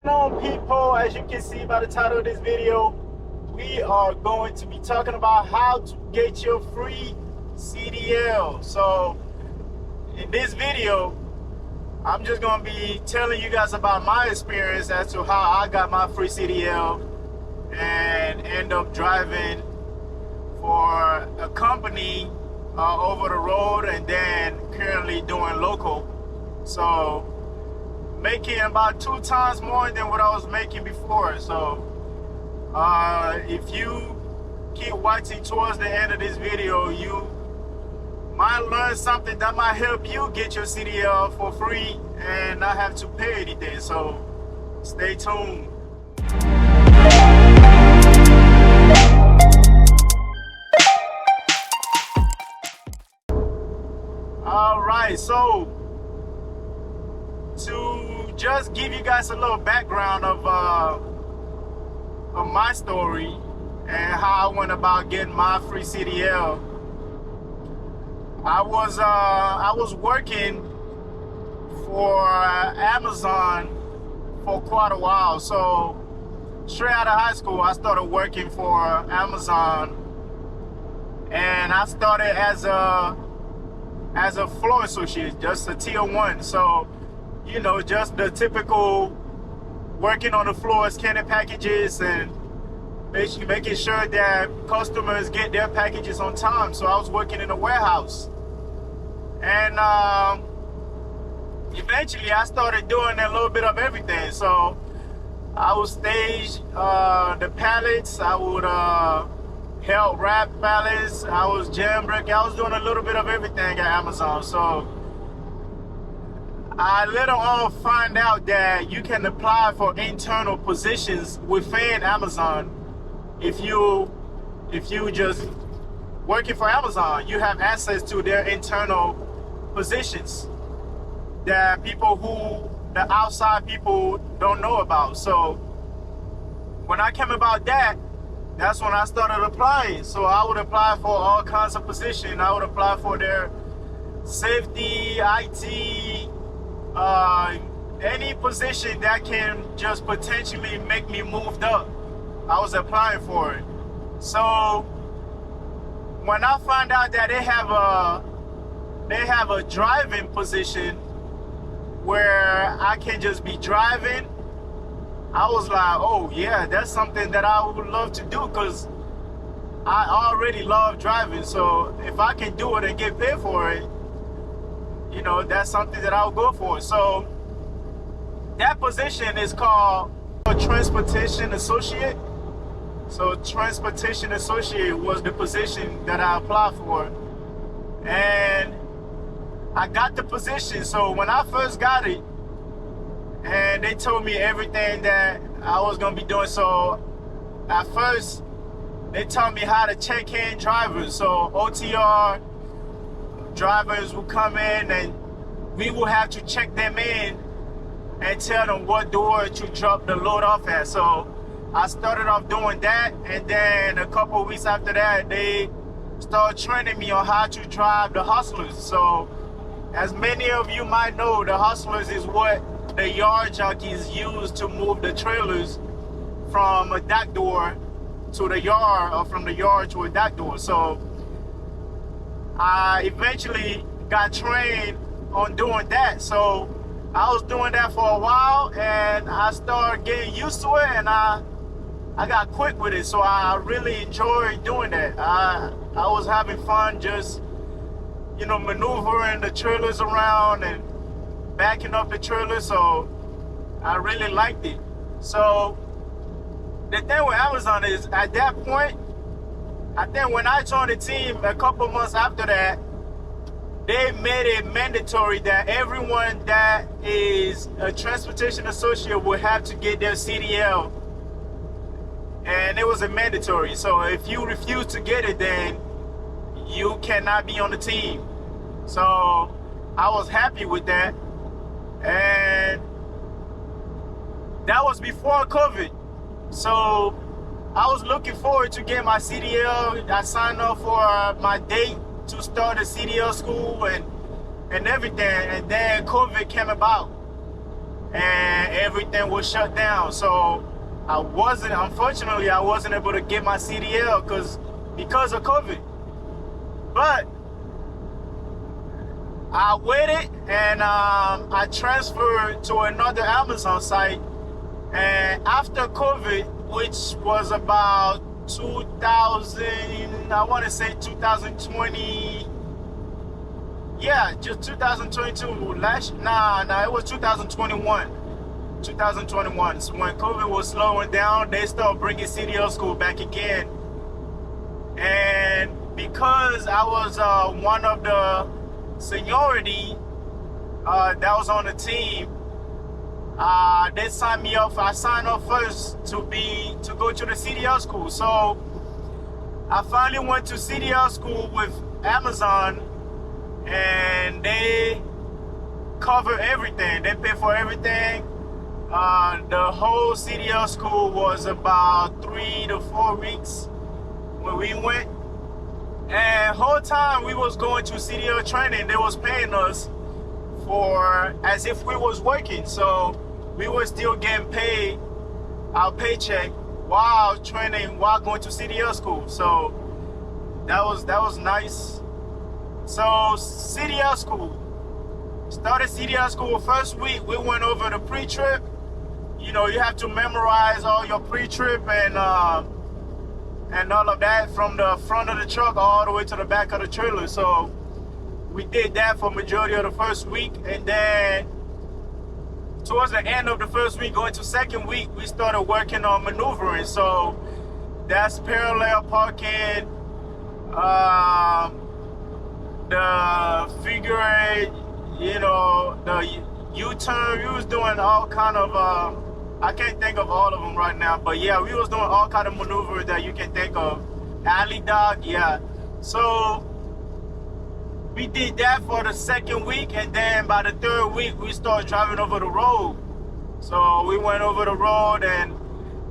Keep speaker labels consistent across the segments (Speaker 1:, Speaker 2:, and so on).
Speaker 1: on, people? As you can see by the title of this video, we are going to be talking about how to get your free CDL. So in this video, I'm just going to be telling you guys about my experience as to how I got my free CDL and end up driving for a company over the road, and then currently doing local. So making about 2 times more than what I was making before. So if you keep watching towards the end of this video, you might learn something that might help you get your CDL for free and not have to pay anything. So stay tuned. All right, so to just give you guys a little background of my story and how I went about getting my free CDL. I was working for Amazon for quite a while. So straight out of high school, I started working for Amazon, and I started as a floor associate, just a tier 1. So, you know, just the typical working on the floor, scanning packages and basically making sure that customers get their packages on time. So I was working in a warehouse, and eventually I started doing a little bit of everything. So I would stage the pallets, I would help wrap pallets, I was jam brick, I was doing a little bit of everything at Amazon. So I later on find out that you can apply for internal positions within Amazon. If you just working for Amazon, you have access to their internal positions that the outside people don't know about. So when I came about that, that's when I started applying. So I would apply for all kinds of positions. I would apply for their safety, IT, any position that can just potentially make me moved up. I was applying for it. So when I found out that they have a driving position where I can just be driving, I was like, oh yeah, that's something that I would love to do, because I already love driving. So if I can do it and get paid for it, you know, that's something that I'll go for. So that position is called a transportation associate. So transportation associate was the position that I applied for, and I got the position. So when I first got it, and they told me everything that I was gonna be doing. So at first, they taught me how to check in drivers. So OTR drivers will come in, and we will have to check them in and tell them what door to drop the load off at. So I started off doing that, and then a couple of weeks after that, they started training me on how to drive the hustlers. So as many of you might know, the hustlers is what the yard jockeys use to move the trailers from a dock door to the yard, or from the yard to a dock door. So I eventually got trained on doing that. So I was doing that for a while, and I started getting used to it, and I got quick with it. So I really enjoyed doing that. I was having fun just, you know, maneuvering the trailers around and backing up the trailer. So I really liked it. So the thing with Amazon is, at that point, I think when I joined the team a couple months after that, they made it mandatory that everyone that is a transportation associate will have to get their CDL. And it was a mandatory. So if you refuse to get it, then you cannot be on the team. So I was happy with that. And that was before COVID. So I was looking forward to getting my CDL. I signed up for my date to start a CDL school and everything. And then COVID came about. and everything was shut down. So unfortunately, I wasn't able to get my CDL because of COVID. But I waited, and I transferred to another Amazon site. And after COVID, which was about 2000, I want to say 2020, yeah, just 2022. It was 2021. 2021. So when COVID was slowing down, they started bringing CDL school back again. And because I was one of the seniority that was on the team, they signed me up. I signed up first to go to the CDL school. So I finally went to CDL school with Amazon, and they cover everything. They pay for everything. The whole CDL school was about 3 to 4 weeks when we went. And whole time we was going to CDL training, they was paying us for as if we was working. So we were still getting paid our paycheck while training, while going to CDL school. So that was nice. So CDL school. Started CDL school first week. We went over the pre-trip. You know, you have to memorize all your pre-trip and all of that from the front of the truck all the way to the back of the trailer. So we did that for majority of the first week, and then towards the end of the first week, going to second week, we started working on maneuvering. So that's parallel parking, the figure eight, you know, the U-turn. We was doing all kind of, I can't think of all of them right now, but yeah, we was doing all kind of maneuvers that you can think of. Alley dog, yeah. So we did that for the second week, and then by the third week, we started driving over the road. So we went over the road, and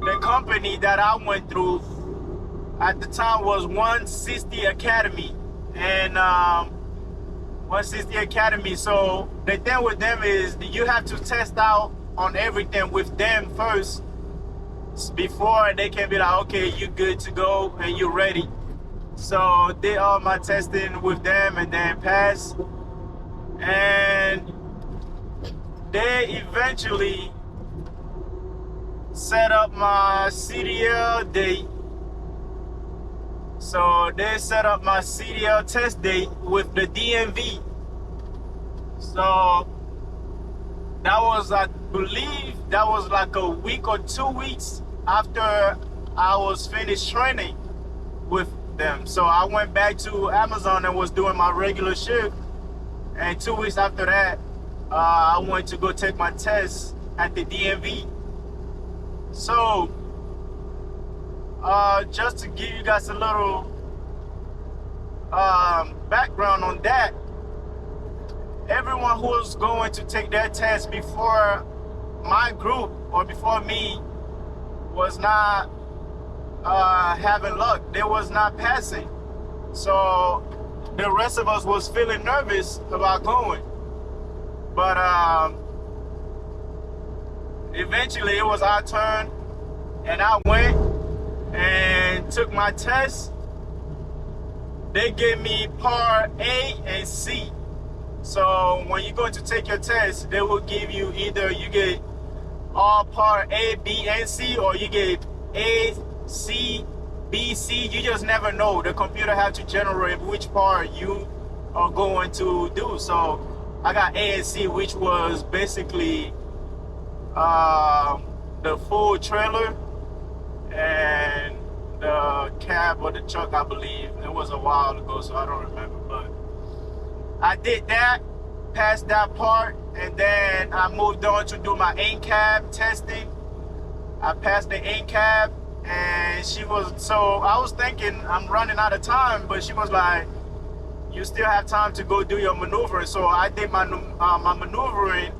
Speaker 1: the company that I went through at the time was 160 Academy, and 160 Academy. So the thing with them is you have to test out on everything with them first before they can be like, okay, you good to go and you're ready. So did all my testing with them and then passed. And they eventually set up my CDL date. So they set up my CDL test date with the DMV. So that was, I believe, that was like a week or 2 weeks after I was finished training with them. So I went back to Amazon and was doing my regular shift. And 2 weeks after that, I went to go take my test at the DMV. So just to give you guys a little background on that, everyone who was going to take their test before my group or before me was not having luck. They was not passing. So the rest of us was feeling nervous about going. But eventually it was our turn, and I went and took my test. They gave me part A and C. So when you're going to take your test, they will give you either you get all part A, B, and C, or you get A, C, B, C. You just never know. The computer has to generate which part you are going to do. So I got A and C, which was basically the full trailer and the cab or the truck, I believe. It was a while ago, so I don't remember, but I did that, passed that part, and then I moved on to do my in-cab testing. I passed the in-cab, and she was, so I was thinking I'm running out of time, but she was like, you still have time to go do your maneuvering. So I did my maneuvering.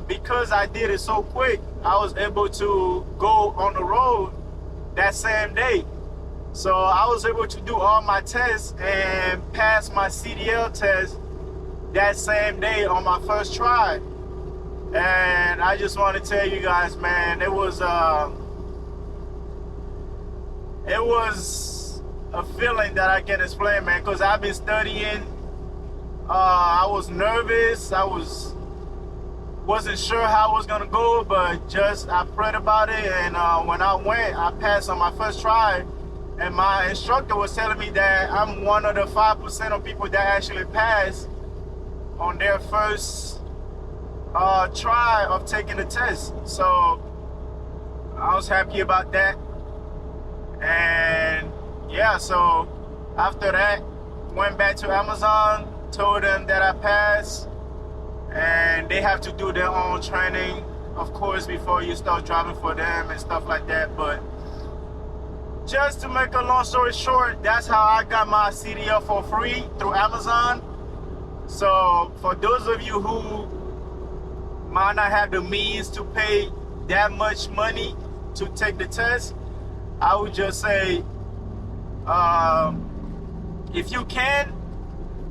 Speaker 1: Because I did it so quick, I was able to go on the road that same day. So I was able to do all my tests and pass my CDL test that same day on my first try. And I just want to tell you guys, man, it was a feeling that I can't explain, man, because I've been studying. I was nervous. Wasn't sure how it was gonna go, but just I prayed about it, and when I went, I passed on my first try. And my instructor was telling me that I'm one of the 5% of people that actually pass on their first try of taking the test. So I was happy about that. And yeah, so after that, went back to Amazon, told them that I passed, and they have to do their own training, of course, before you start driving for them and stuff like that. But just to make a long story short, that's how I got my CDL for free through Amazon. So for those of you who might not have the means to pay that much money to take the test, I would just say, if you can,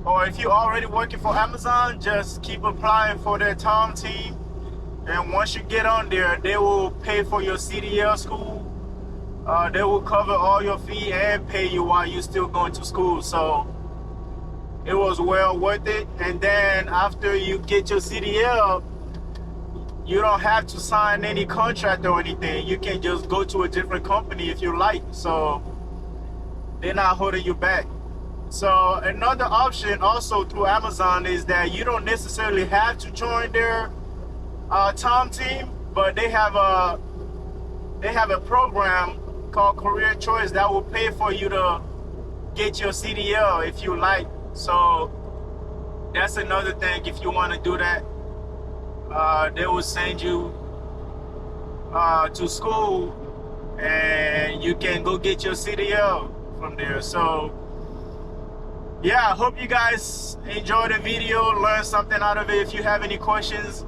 Speaker 1: or if you're already working for Amazon, just keep applying for their TOM team. And once you get on there, they will pay for your CDL school. They will cover all your fee and pay you while you're still going to school. So it was well worth it. And then after you get your CDL, you don't have to sign any contract or anything. You can just go to a different company if you like. So they're not holding you back. So another option also through Amazon is that you don't necessarily have to join their TOM team, but they have a program called Career Choice that will pay for you to get your CDL if you like. So that's another thing. If you want to do that, they will send you to school, and you can go get your CDL from there. So yeah, I hope you guys enjoyed the video, learned something out of it. If you have any questions,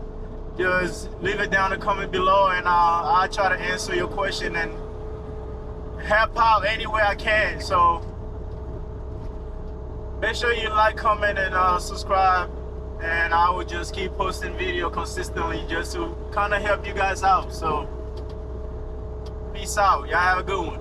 Speaker 1: just leave it down in the comment below, and I'll try to answer your question and help out any way I can. So make sure you like, comment, and subscribe, and I will just keep posting video consistently just to kind of help you guys out. So peace out. Y'all have a good one.